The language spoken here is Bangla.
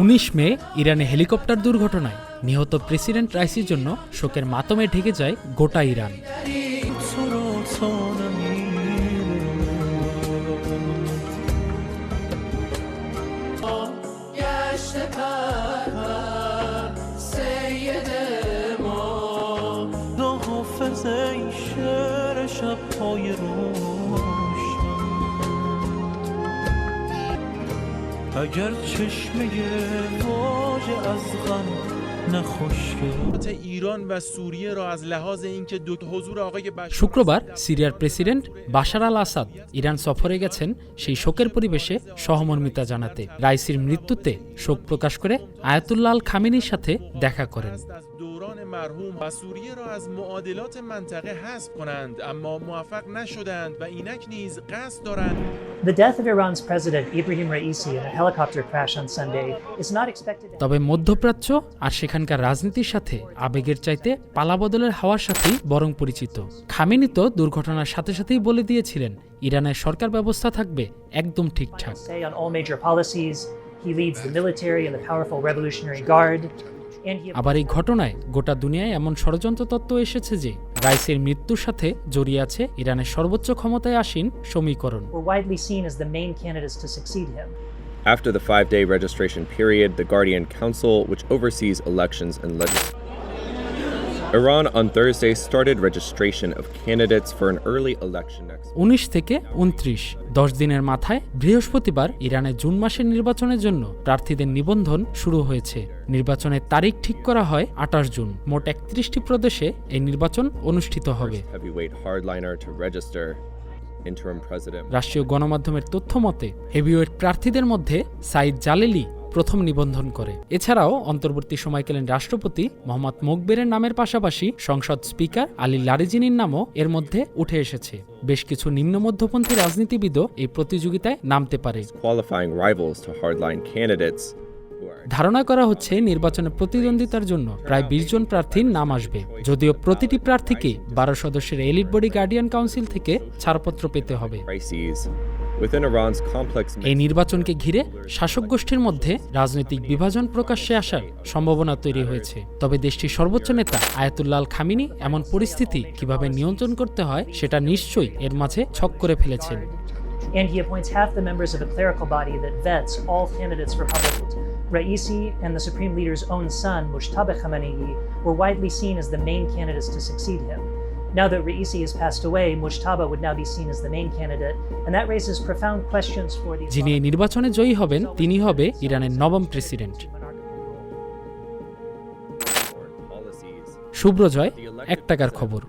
19 মে ইরানে হেলিকপ্টার দুর্ঘটনায় নিহত প্রেসিডেন্ট রাইসির জন্য শোকের মাতমে ঢেকে যায় গোটা ইরান। اگر چشمه موج از غم نخشکه ایران و سوریه را از لحاظ اینکه دو حضور آقای শুক্রবার সিরিয়ার প্রেসিডেন্ট বাশার আল আসাদ ইরান সফরে গেছেন সেই শোকের পরিবেশে সহমর্মিতা জানাতে। রাইসির মৃত্যুতে শোক প্রকাশ করে আয়াতুল্লাহ আল খামেনির সাথে দেখা করেন। دوران مرحوم و سوریه را از معادلات منطقه حذف کنند اما موفق نشدند و اینک نیز قصد دارند. The death of Iran's president Ibrahim Raisi in a helicopter crash on Sunday is not expected. তবে মধ্যপ্রাচ্য আর সেখানকার রাজনীতির সাথে আবেগের চাইতে পালাবদলের হাওয়ার সাথেই বরং পরিচিত। খামেনি তো দুর্ঘটনার সাথে সাথেই বলে দিয়েছিলেন ইরানের সরকার ব্যবস্থা থাকবে একদম ঠিকঠাক। On all major policies, he leads the military and the powerful Revolutionary Guard. আবার এই ঘটনায় গোটা দুনিয়ায় এমন ষড়যন্ত্র তত্ত্ব এসেছে যে রাইসের মৃত্যুর সাথে জড়িয়ে আছে ইরানের সর্বোচ্চ ক্ষমতায় আসীন সমীকরণ। After the 5-day registration period, the Guardian Council, which oversees elections and legislation, Iran on Thursday started registration of candidates for an early election next month. 19 থেকে 29, 10 দিনের মাথায় বৃহস্পতিবার ইরানে জুন মাসের নির্বাচনের জন্য প্রার্থীদের নিবন্ধন শুরু হয়েছে। নির্বাচনের তারিখ ঠিক করা হয় 28 জুন। মোট 31টি প্রদেশে এই নির্বাচন অনুষ্ঠিত হবে। রাষ্ট্রীয় গণমাধ্যমের তথ্য মতে হেভিওয়েট প্রার্থীদের মধ্যে সাইদ জালেলি প্রথম নিবন্ধন করে। এছাড়াও অন্তর্বর্তী সময়কালীন রাষ্ট্রপতি মোহাম্মদ মোকবেরের নামের পাশাপাশি সংসদ স্পিকার আলী লারিজিনির নামও এর মধ্যে উঠে এসেছে। বেশ কিছু নিম্ন মধ্যপন্থী রাজনীতিবিদও এই প্রতিযোগিতায় নামতে পারে। ধারণা করা হচ্ছে নির্বাচনে প্রতিদ্বন্দ্বিতার জন্য প্রায় 20 জন প্রার্থীর নাম আসবে, যদিও প্রতিটি প্রার্থীকে 12 সদস্যের এলিট বডি গার্ডিয়ান কাউন্সিল থেকে ছাড়পত্র পেতে হবে। এই নির্বাচনকে ঘিরে শাসক গোষ্ঠীর মধ্যে রাজনৈতিক বিভাজন প্রকাশ্যে আসার সম্ভাবনা তৈরি হয়েছে। তবে দেশটির সর্বোচ্চ নেতা আয়াতুল্লাহ আল খামেনি এমন পরিস্থিতি কিভাবে নিয়ন্ত্রণ করতে হয় সেটা নিশ্চয়ই এর মাঝে ছক করে ফেলেছেন। And he appoints half the members of a clerical body that vets all candidates for public. Raisi and the Supreme Leader's own son, Mujtaba Khamenei, were widely seen as the main candidates to succeed him. Now that Raisi has passed away, Mujtaba would now be seen as the main candidate, and that raises profound questions for the... যিনি এই নির্বাচনে জয়ী হবেন তিনি হবে ইরানের নবম প্রেসিডেন্ট। শুভ্র জয়, 1 টাকার খবর।